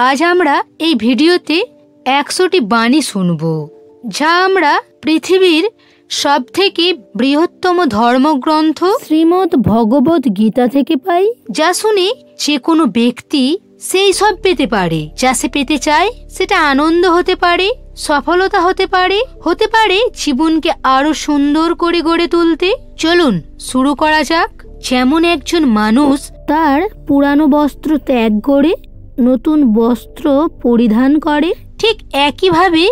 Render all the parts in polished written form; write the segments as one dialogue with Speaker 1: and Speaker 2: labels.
Speaker 1: আজ আমরা এই ভিডিওতে 100টি বাণী শুনব, যা আমরা পৃথিবীর সবথেকে বৃহত্তম ধর্মগ্রন্থ শ্রীমদ্ ভগবত গীতা থেকে পাই। যা শুনে যে কোনো ব্যক্তি সেই সব পেতে পারে যা সে পেতে চায়। সেটা আনন্দ হতে পারে, সফলতা হতে পারে জীবনকে আরো সুন্দর করে গড়ে তুলতে। চলুন শুরু করা যাক। যেমন একজন মানুষ তার পুরানো বস্ত্র ত্যাগ করে নতুন বস্ত্র পরিধান করে, ঠিক একইভাবে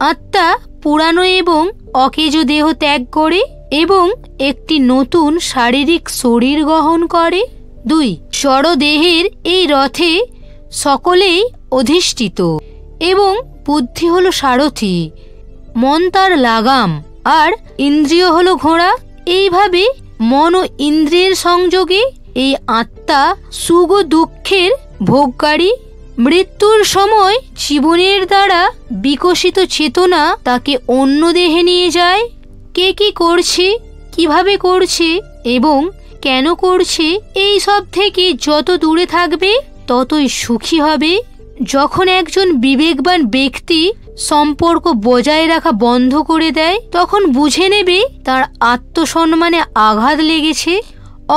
Speaker 1: আত্মা পুরানো এবং অকেজো দেহ ত্যাগ করে এবং একটি নতুন শারীরিক শরীর গ্রহণ করে। 2. জড় দেহের এই রথে সকলেই অধিষ্ঠিত এবং বুদ্ধি হলো সারথি, মন তার লাগাম আর ইন্দ্রিয় হলো ঘোড়া। এইভাবে মন ও ইন্দ্রিয়ের সংযোগে এই আত্মা সুখ ও দুঃখের ভোগকারী। মৃত্যুর সময় জীবনের দ্বারা বিকশিত চেতনা তাকে অন্য দেহে নিয়ে যায়। কে কি করছে, কিভাবে করছে এবং কেন করছে, এই সব থেকে যত দূরে থাকবে ততই সুখী হবে। যখন একজন বিবেকবান ব্যক্তি সম্পর্ক বজায় রাখা বন্ধ করে দেয়, তখন বুঝে নেবে তার আত্মসম্মানে আঘাত লেগেছে।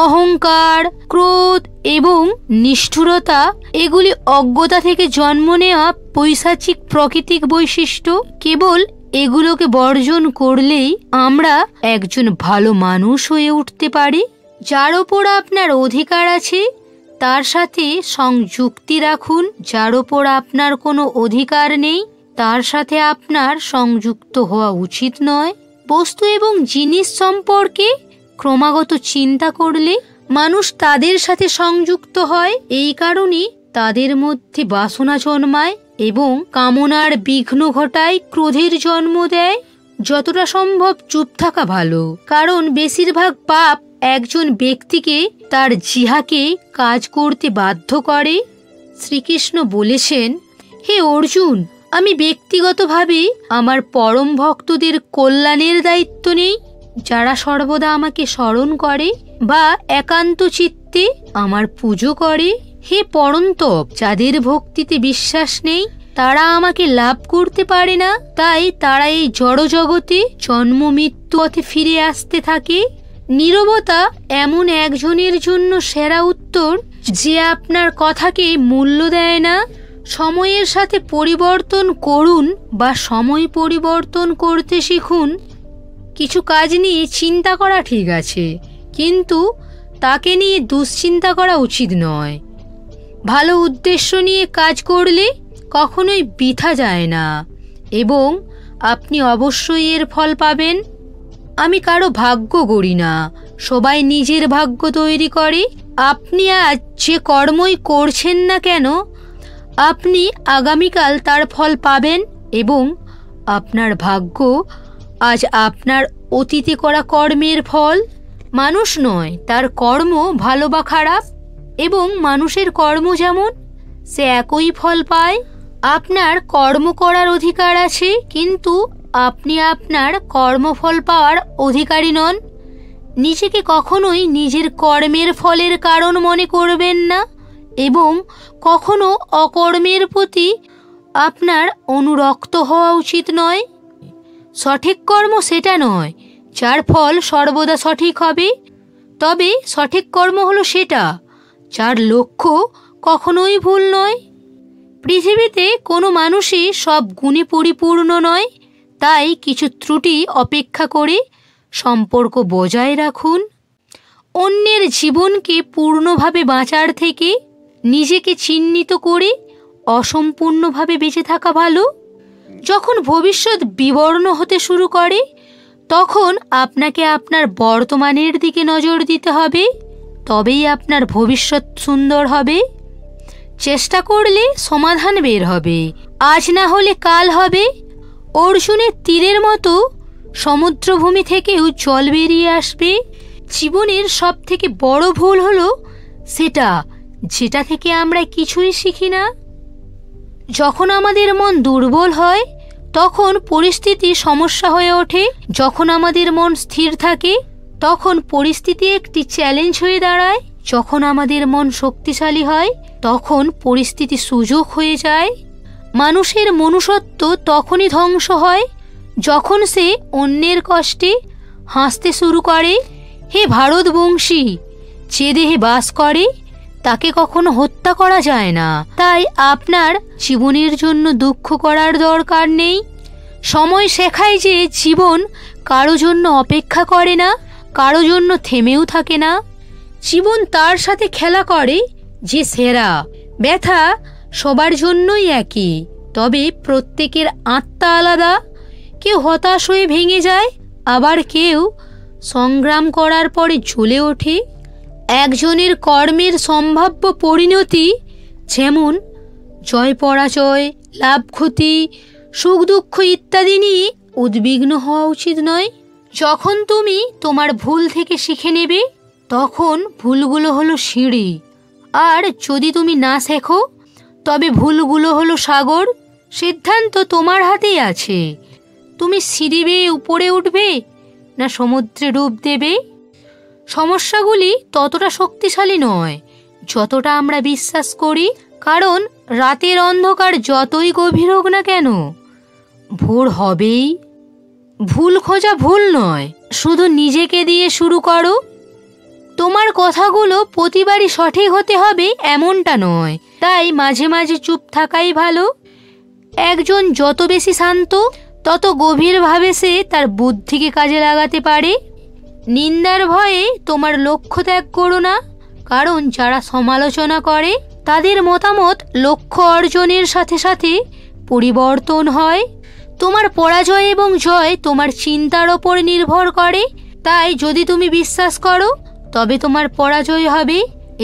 Speaker 1: অহংকার, ক্রোধ এবং নিষ্ঠুরতা এগুলি অজ্ঞতা থেকে জন্ম নেওয়া পৈশাচিক প্রাকৃতিক বৈশিষ্ট্য। কেবল এগুলোকে বর্জন করলেই আমরা একজন ভালো মানুষ হয়ে উঠতে পারি। যার ওপর আপনার অধিকার আছে তার সাথে সংযুক্তি রাখুন। যার ওপর আপনার কোনো অধিকার নেই তার সাথে আপনার সংযুক্ত হওয়া উচিত নয়। বস্তু এবং জিনিস সম্পর্কে ক্রমাগত চিন্তা করলে মানুষ তাদের সাথে সংযুক্ত হয়। এই কারণেই তাদের মধ্যে বাসনা জন্মায় এবং কামনার বিঘ্ন ঘটায়, ক্রোধের জন্ম দেয়। যতটা সম্ভব চুপ থাকা ভালো, কারণ বেশিরভাগ পাপ একজন ব্যক্তিকে তার জিহাকে কাজ করতে বাধ্য করে। শ্রীকৃষ্ণ বলেছেন, হে অর্জুন, আমি ব্যক্তিগতভাবে আমার পরম ভক্তদের কল্যাণের দায়িত্ব নেই, যারা সর্বদা আমাকে স্মরণ করে বা একান্ত চিত্তে আমার পুজো করে। হে পরন্তপ, যাদের ভক্তিতে বিশ্বাস নেই তারা আমাকে লাভ করতে পারে না, তাই তারা এই জড় জগতে জন্ম মৃত্যু পথে ফিরে আসতে থাকে। নীরবতা এমন একজনের জন্য সেরা উত্তর যে আপনার কথাকে মূল্য দেয় না। সময়ের সাথে পরিবর্তন করুন বা সময় পরিবর্তন করতে শিখুন। কিছু কাজ নিয়ে চিন্তা করা ঠিক আছে, কিন্তু তাকে নিয়ে দুশ্চিন্তা করা উচিত নয়। ভালো উদ্দেশ্য নিয়ে কাজ করলে কখনোই বৃথা যায় না এবং আপনি অবশ্যই এর ফল পাবেন। আমি কারো ভাগ্য গড়ি না, সবাই নিজের ভাগ্য তৈরি করে। আপনি আজ যে কর্মই করছেন না কেন, আপনি আগামীকাল তার ফল পাবেন এবং আপনার ভাগ্য আজ আপনার অতীতে করা কর্মের ফল। মানুষ নয় তার কর্ম ভালো বা খারাপ, এবং মানুষের কর্ম যেমন সে একই ফল পায়। আপনার কর্ম করার অধিকার আছে, কিন্তু আপনি আপনার কর্মফল পাওয়ার অধিকারী নন। নিজেকে কখনোই নিজের কর্মের ফলের কারণ মনে করবেন না এবং কখনো অকর্মের প্রতি আপনার অনুরক্ত হওয়া উচিত নয়। সঠিক কর্ম সেটা নয় যার ফল সর্বদা সঠিক হবে, তবে সঠিক কর্ম হলো সেটা যার লক্ষ্য কখনোই ভুল নয়। পৃথিবীতে কোনো মানুষই সব গুণে পরিপূর্ণ নয়, তাই কিছু ত্রুটি অপেক্ষা করে সম্পর্ক বজায় রাখুন। অন্যের জীবনকে পূর্ণভাবে বাঁচার থেকে নিজেকে চিহ্নিত করে অসম্পূর্ণভাবে বেঁচে থাকা ভালো। যখন ভবিষ্যৎ বিবর্ণ হতে শুরু করে তখন আপনাকে আপনার বর্তমানের দিকে নজর দিতে হবে, তবেই আপনার ভবিষ্যৎ সুন্দর হবে। চেষ্টা করলে সমাধান বের হবে, আজ না হলে কাল হবে। অর্জুনের তীরের মতো সমুদ্রভূমি থেকেও জল বেরিয়ে আসবে। জীবনের সব থেকে বড় ভুল হলো সেটা যেটা থেকে আমরা কিছুই শিখি না। যখন আমাদের মন দুর্বল হয় তখন পরিস্থিতি সমস্যা হয়ে ওঠে, যখন আমাদের মন স্থির থাকে তখন পরিস্থিতি একটি চ্যালেঞ্জ হয়ে দাঁড়ায়। যখন আমাদের মন শক্তিশালী হয় তখন পরিস্থিতি সুযোগ হয়ে যায়। মানুষের মনুষ্যত্ব তখনই ধ্বংস হয় যখন সে অন্যের কষ্টে হাসতে শুরু করে। হে ভারতবংশী, যে দেহে বাস করে তাকে কখনো হত্যা করা যায় না। তাই আপনার জীবনের জন্য দুঃখ করার দরকার নেই। সময় শেখায় যে জীবন কারো জন্য অপেক্ষা করে না, কারো জন্য থেমেও থাকে না। জীবন তার সাথে খেলা করে যে সেরা। ব্যথা সবার জন্যই একই, তবে প্রত্যেকের আত্মা আলাদা। কেউ হতাশ হয়ে ভেঙে যায়, আবার কেউ সংগ্রাম করার পরে জ্বলে ওঠে। একজনের কর্মের সম্ভাব্য পরিণতি যেমন জয় পরাজয়, লাভ ক্ষতি, সুখ দুঃখ ইত্যাদি নিয়ে উদ্বিগ্ন হওয়া উচিত নয়। যখন তুমি তোমার ভুল থেকে শিখে নেবে তখন ভুলগুলো হলো সিঁড়ি, আর যদি তুমি না শেখো তবে ভুলগুলো হলো সাগর। সিদ্ধান্ত তোমার হাতেই আছে। তুমি সিঁড়ি বেয়ে উপরে উঠবে না সমুদ্রে ডুব দেবে। সমস্যাগুলি ততটা শক্তিশালী নয় যতটা আমরা বিশ্বাস করি, কারণ রাতের অন্ধকার যতই গভীর হোক না কেন ভোর হবেই। ভুল খোঁজা ভুল নয়, শুধু নিজেকে দিয়ে শুরু করো। তোমার কথাগুলো প্রতিবারই সঠিক হতে হবে এমনটা নয়, তাই মাঝে মাঝে চুপ থাকাই ভালো। একজন যত বেশি শান্ত তত গভীরভাবে সে তার বুদ্ধিকে কাজে লাগাতে পারে। নিন্দার ভয়ে তোমার লক্ষ্য ত্যাগ করো না, কারণ যারা সমালোচনা করে তাদের মতামত লক্ষ্য অর্জনের সাথে সাথে পরিবর্তন হয়। তোমার পরাজয় এবং জয় তোমার চিন্তার ওপর নির্ভর করে। তাই যদি তুমি বিশ্বাস করো তবে তোমার পরাজয় হবে,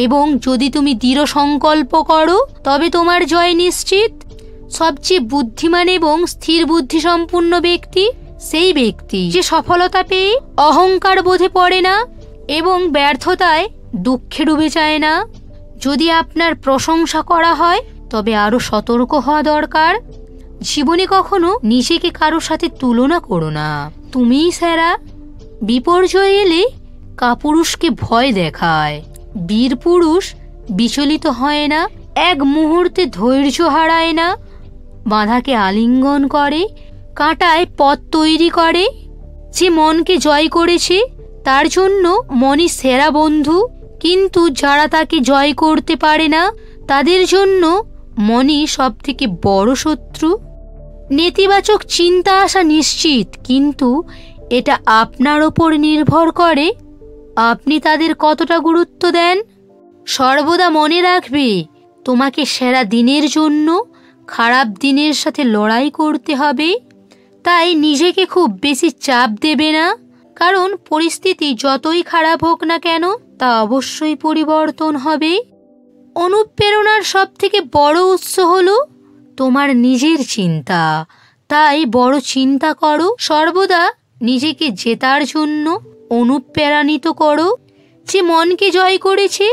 Speaker 1: এবং যদি তুমি দৃঢ় সংকল্প করো তবে তোমার জয় নিশ্চিত। সবচেয়ে বুদ্ধিমান এবং স্থির বুদ্ধি সম্পন্ন ব্যক্তি সেই ব্যক্তি যে সফলতা পেয়ে অহংকার বোধে পড়ে না এবং ব্যর্থতায় দুঃখে ডুবে যায় না। যদি আপনার প্রশংসা করা হয় তবে আরো সতর্ক হওয়া দরকার। জীবনে কখনো নিজেকে কারো সাথে তুলনা করো না, তুমিই সেরা। বিপর্যয় এলে কাপুরুষকে ভয় দেখায়, বীর পুরুষ বিচলিত হয় না, এক মুহূর্তে ধৈর্য হারায় না, বাধাকে আলিঙ্গন করে, কাঁটায় পথ তৈরি করে। যে মনকে জয় করেছে তার জন্য মনই সেরা বন্ধু, কিন্তু যারা তাকে জয় করতে পারে না তাদের জন্য মনই সব থেকে বড় শত্রু। নেতিবাচক চিন্তা আসা নিশ্চিত, কিন্তু এটা আপনার ওপর নির্ভর করে আপনি তাদের কতটা গুরুত্ব দেন। সর্বদা মনে রাখবে তোমাকে সেরা দিনের জন্য খারাপ দিনের সাথে লড়াই করতে হবে। তাই নিজেকে খুব বেশি চাপ দেবে না, কারণ পরিস্থিতি যতই খারাপ হোক না কেন তা অবশ্যই পরিবর্তন হবে। অনুপ্রেরণার সব থেকে বড় উৎস হলো তোমার নিজের চিন্তা। তাই বড় চিন্তা করো, সর্বদা নিজেকে জেতার জন্য অনুপ্রাণিত করো। যে মনকে জয় করেছে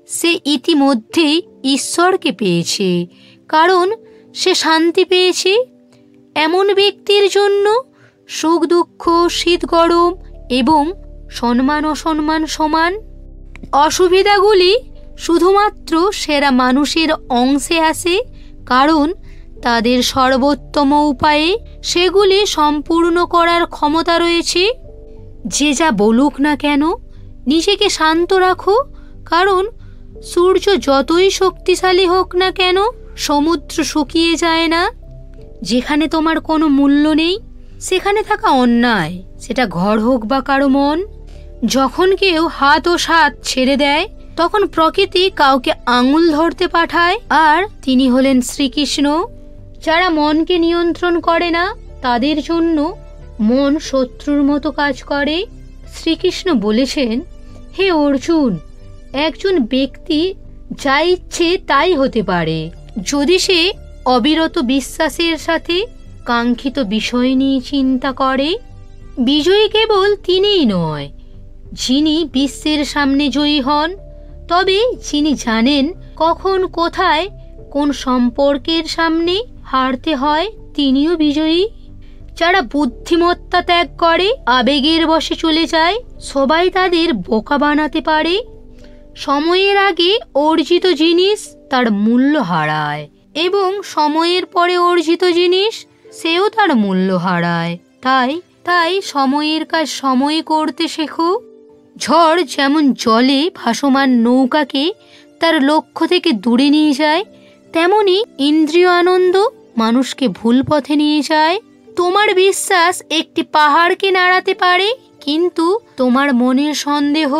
Speaker 1: সে ইতিমধ্যেই ঈশ্বরকে পেয়েছে, কারণ সে শান্তি পেয়েছে। এমন ব্যক্তির জন্য সুখ দুঃখ, শীত গরম এবং সম্মান অসম্মান সমান। অসুবিধাগুলি শুধুমাত্র সেরা মানুষের অংশে আসে, কারণ তাদের সর্বোত্তম উপায়ে সেগুলি সম্পূর্ণ করার ক্ষমতা রয়েছে। যে যা বলুক না কেন নিজেকে শান্ত রাখো, কারণ সূর্য যতই শক্তিশালী হোক না কেন সমুদ্র শুকিয়ে যায় না। যেখানে তোমার কোনো মূল্য নেই সেখানে থাকা অন্যায়, সেটা ঘর হোক বা কারো মন। যখন কেউ হাত ও সাত ছেড়ে দেয় তখন প্রকৃতি কাউকে আঙুল ধরতে পাঠায়, আর তিনি হলেন শ্রীকৃষ্ণ। যারা মনকে নিয়ন্ত্রণ করে না তাদের জন্য মন শত্রুর মতো কাজ করে। শ্রীকৃষ্ণ বলেছেন, হে অর্জুন, একজন ব্যক্তি যা ইচ্ছে তাই হতে পারে যদি সে অবিরত বিশ্বাসের সাথে কাঙ্ক্ষিত বিষয় নিয়ে চিন্তা করে। বিজয়ী কেবল তিনিই নয় যিনি বিশ্বের সামনে জয়ী হন, তবে যিনি জানেন কখন কোথায় কোন সম্পর্কের সামনে হারতে হয় তিনিও বিজয়ী। যারা বুদ্ধিমত্তা ত্যাগ করে আবেগের বশে চলে যায় সবাই তাদের বোকা বানাতে পারে। সময়ের আগে অর্জিত জিনিস তার মূল্য হারায় এবং সময়ের পরে অর্জিত জিনিস সেও তার মূল্য হারায়। তাই তাই সময়ের কাজ সময়ে করতে শেখো। ঝড় যেমন জলে ভাসমান নৌকাকে তার লক্ষ্য থেকে দূরে নিয়ে যায়, তেমনি ইন্দ্রিয় আনন্দ মানুষকে ভুল পথে নিয়ে যায়। তোমার বিশ্বাস একটি পাহাড়কে নাড়াতে পারে, কিন্তু তোমার মনের সন্দেহ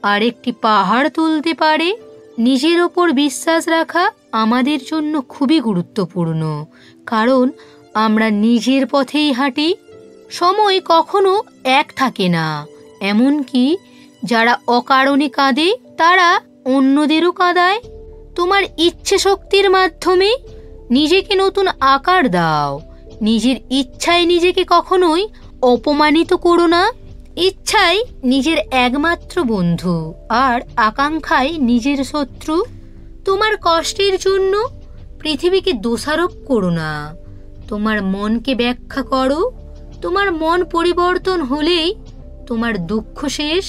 Speaker 1: আরেকটি পাহাড় তুলতে পারে। নিজের ওপর বিশ্বাস রাখা আমাদের জন্য খুবই গুরুত্বপূর্ণ, কারণ আমরা নিজের পথেই হাঁটি। সময় কখনো এক থাকে না, এমনকি যারা অকারণে কাঁদে তারা অন্যদেরও কাঁদায়। তোমার ইচ্ছে শক্তির মাধ্যমে নিজেকে নতুন আকার দাও। নিজের ইচ্ছায় নিজেকে কখনোই অপমানিত করো না। ইচ্ছাই নিজের একমাত্র বন্ধু, আর আকাঙ্ক্ষাই নিজের শত্রু। তোমার কষ্টের জন্য পৃথিবীকে দোষারোপ করো না, তোমার মনকে ব্যাখ্যা করো। তোমার মন পরিবর্তন হলেই তোমার দুঃখ শেষ।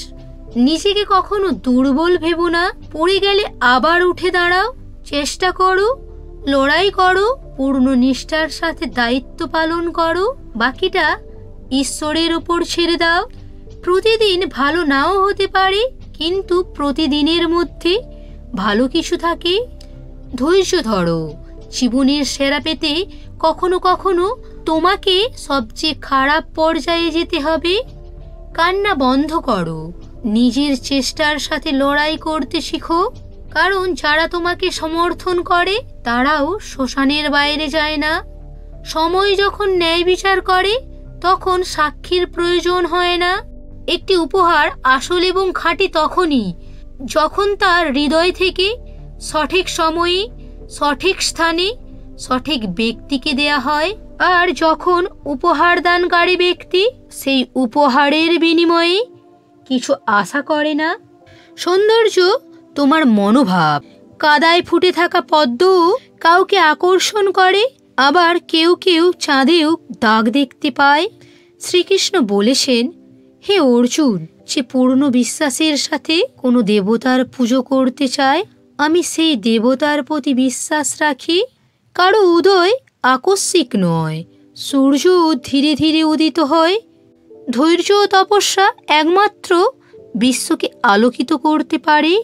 Speaker 1: নিজেকে কখনো দুর্বল ভেবো না। পড়ে গেলে আবার উঠে দাঁড়াও, চেষ্টা করো, লড়াই করো, পূর্ণ নিষ্ঠার সাথে দায়িত্ব পালন করো। বাকিটা ঈশ্বরের ওপর ছেড়ে দাও। প্রতিদিন ভালো নাও হতে পারে, কিন্তু প্রতিদিনের মধ্যে ভালো কিছু থাকে। ধৈর্য ধরো। জীবনের সেরা পেতে কখনো কখনো তোমাকে সবচেয়ে খারাপ পর্যায়ে যেতে হবে। কান্না বন্ধ করো। নিজের চেষ্টার সাথে লড়াই করতে শিখো, কারণ যারা তোমাকে সমর্থন করে তারাও শ্মশানের বাইরে যায় না। সময় যখন ন্যায় বিচার করে তখন সাক্ষীর প্রয়োজন হয় না। একটি উপহার আসল এবং খাঁটি তখনই যখন তার হৃদয় থেকে সঠিক সময়ে, সঠিক স্থানে, সঠিক ব্যক্তিকে দেয়া হয়। আর যখন উপহার দানকারী ব্যক্তি সেই উপহারের বিনিময়ে কিছু আশা করে না। সৌন্দর্য তোমার মনোভাব। কাদায় ফুটে থাকা পদ্মও কাউকে আকর্ষণ করে, আবার কেউ কেউ চাঁদেও দাগ দেখতে পায়। শ্রীকৃষ্ণ বলেছেন, হে অর্জুন, যে পূর্ণ বিশ্বাসের সাথে কোনো দেবতার পুজো করতে চায়, আমি সেই দেবতার প্রতি বিশ্বাস রাখি। কারো উদয় আকস্মিক নয়, সূর্য ধীরে ধীরে উদিত হয়। ধৈর্য ও তপস্যা একমাত্র বিশ্বকে আলোকিত করতে পারে।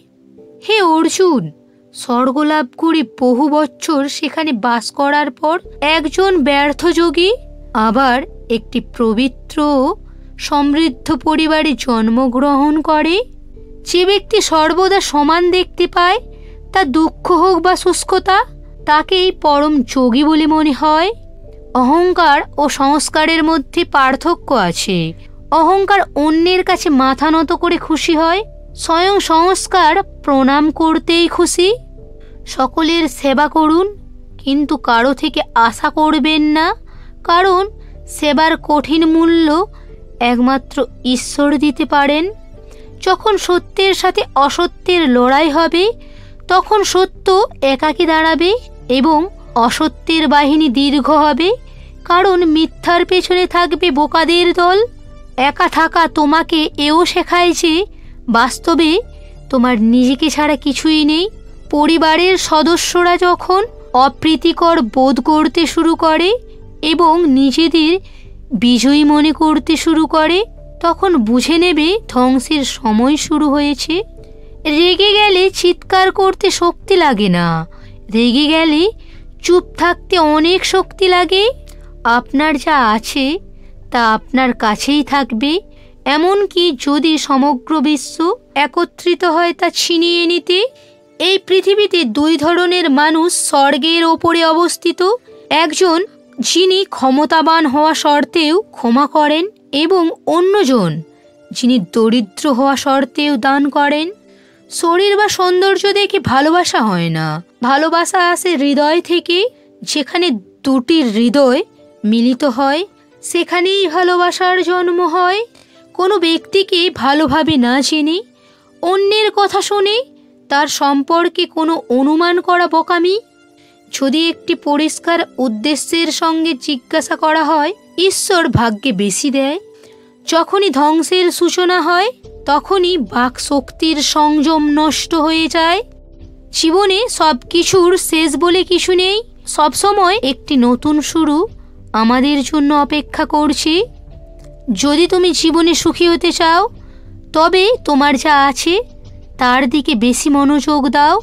Speaker 1: হে অর্জুন, স্বর্গলাভ করে বহু বছর সেখানে বাস করার পর একজন ব্যর্থ যোগী আবার একটি পবিত্র সমৃদ্ধ পরিবারে জন্মগ্রহণ করে। যে ব্যক্তি সর্বদা সমান দেখতে পায়, তা দুঃখ হোক বা শুষ্কতা, তাকেই পরম যোগী বলে মনে হয়। অহংকার ও সংস্কারের মধ্যে পার্থক্য আছে। অহংকার অন্যের কাছে মাথা নত করে খুশি হয়, স্বয়ং সংস্কার প্রণাম করতেই খুশি। সকলের সেবা করুন, কিন্তু কারো থেকে আশা করবেন না, কারণ সেবার কঠিন মূল্য একমাত্র ঈশ্বর দিতে পারেন। যখন সত্যের সাথে অসত্যের লড়াই হবে, তখন সত্য একাকী দাঁড়াবে এবং অসত্যের বাহিনী দীর্ঘ হবে, কারণ মিথ্যার পেছনে থাকবে বোকাদের দল। একা থাকা তোমাকে এও শেখায় যে বাস্তবে তোমার নিজেকে ছাড়া কিছুই নেই। পরিবারের সদস্যরা যখন অপ্রীতিকর বোধ করতে শুরু করে এবং নিজেদের বিজয়ী মনে করতে শুরু করে, তখন বুঝে নেবে ধ্বংসের সময় শুরু হয়েছে। রেগে গেলে চিৎকার করতে শক্তি লাগে না, রেগে গেলে চুপ থাকতে অনেক শক্তি লাগে। আপনার যা আছে তা আপনার কাছেই থাকবে, এমনকি যদি সমগ্র বিশ্ব একত্রিত হয় তা ছিনিয়ে নিতে। এই পৃথিবীতে দুই ধরনের মানুষ স্বর্গের ওপরে অবস্থিত, একজন যিনি ক্ষমতাবান হওয়া সত্ত্বেও ক্ষমা করেন এবং অন্যজন যিনি দরিদ্র হওয়া সত্ত্বেও দান করেন। শরীর বা সৌন্দর্য দেখে ভালোবাসা হয় না, ভালোবাসা আসে হৃদয় থেকে। যেখানে দুটি হৃদয় মিলিত হয় সেখানেই ভালোবাসার জন্ম হয়। কোনো ব্যক্তিকে ভালোভাবে না জেনে অন্যের কথা শুনে তার সম্পর্কে কোনো অনুমান করা বোকামি। যদি একটি পরিষ্কার উদ্দেশ্যের সঙ্গে জিজ্ঞাসা করা হয়, ঈশ্বর ভাগ্যে বেশি দেয়। যখনই ধ্বংসের সূচনা হয় তখনই বাক শক্তির সংযম নষ্ট হয়ে যায়। জীবনে সব কিছুর শেষ বলে কিছু নেই, সবসময় একটি নতুন শুরু আমাদের জন্য অপেক্ষা করছে। যদি তুমি জীবনে সুখী হতে চাও, তবে তোমার যা আছে তার দিকে বেশি মনোযোগ দাও,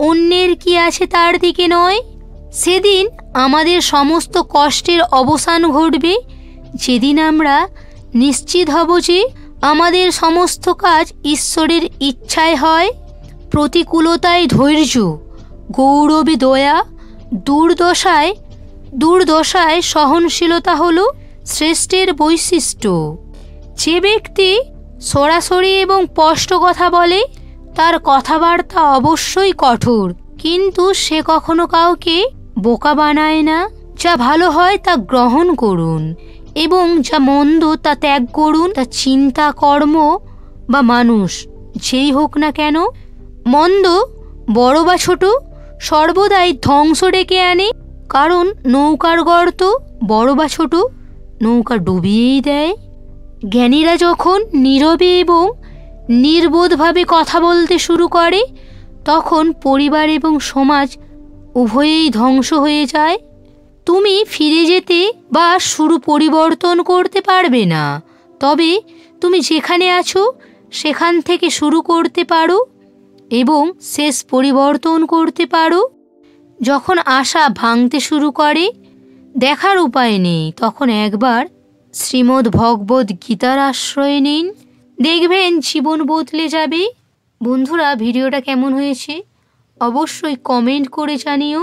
Speaker 1: অন্যের কি আছে তার দিকে নয়। সেদিন আমাদের সমস্ত কষ্টের অবসান ঘটবে, যেদিন আমরা নিশ্চিত হব যে আমাদের সমস্ত কাজ ঈশ্বরের ইচ্ছায় হয়। প্রতিকূলতায় ধৈর্য, গৌরবে দয়া, দুর্দশায় সহনশীলতা হলো শ্রেষ্ঠের বৈশিষ্ট্য। যে ব্যক্তি সরাসরি এবং স্পষ্ট কথা বলে, তার কথাবার্তা অবশ্যই কঠোর, কিন্তু সে কখনো কাউকে বোকা বানায় না। যা ভালো হয় তা গ্রহণ করুন এবং যা মন্দ তা ত্যাগ করুন। তা চিন্তা, কর্ম বা মানুষ যেই হোক না কেন, মন্দ বড় বা ছোট সর্বদাই ধ্বংস ডেকে আনে, কারণ নৌকার গর্ত বড় বা ছোট নৌকা ডুবিয়েই দেয়। জ্ঞানীরা যখন নীরবে এবং নির্বোধভাবে কথা বলতে শুরু করে, তখন পরিবার এবং সমাজ উভয়েই ধ্বংস হয়ে যায়। তুমি ফিরে যেতে বা শুরু পরিবর্তন করতে পারবে না, তবে তুমি যেখানে আছো সেখান থেকে শুরু করতে পারো এবং শেষ পরিবর্তন করতে পারো। যখন আশা ভাঙতে শুরু করে, দেখার উপায় নেই, তখন একবার শ্রীমদ্ ভগবদ্ গীতার আশ্রয় নিন, দেখবেন জীবন বদলে যাবে। বন্ধুরা, ভিডিওটা কেমন হয়েছে অবশ্যই কমেন্ট করে জানিও।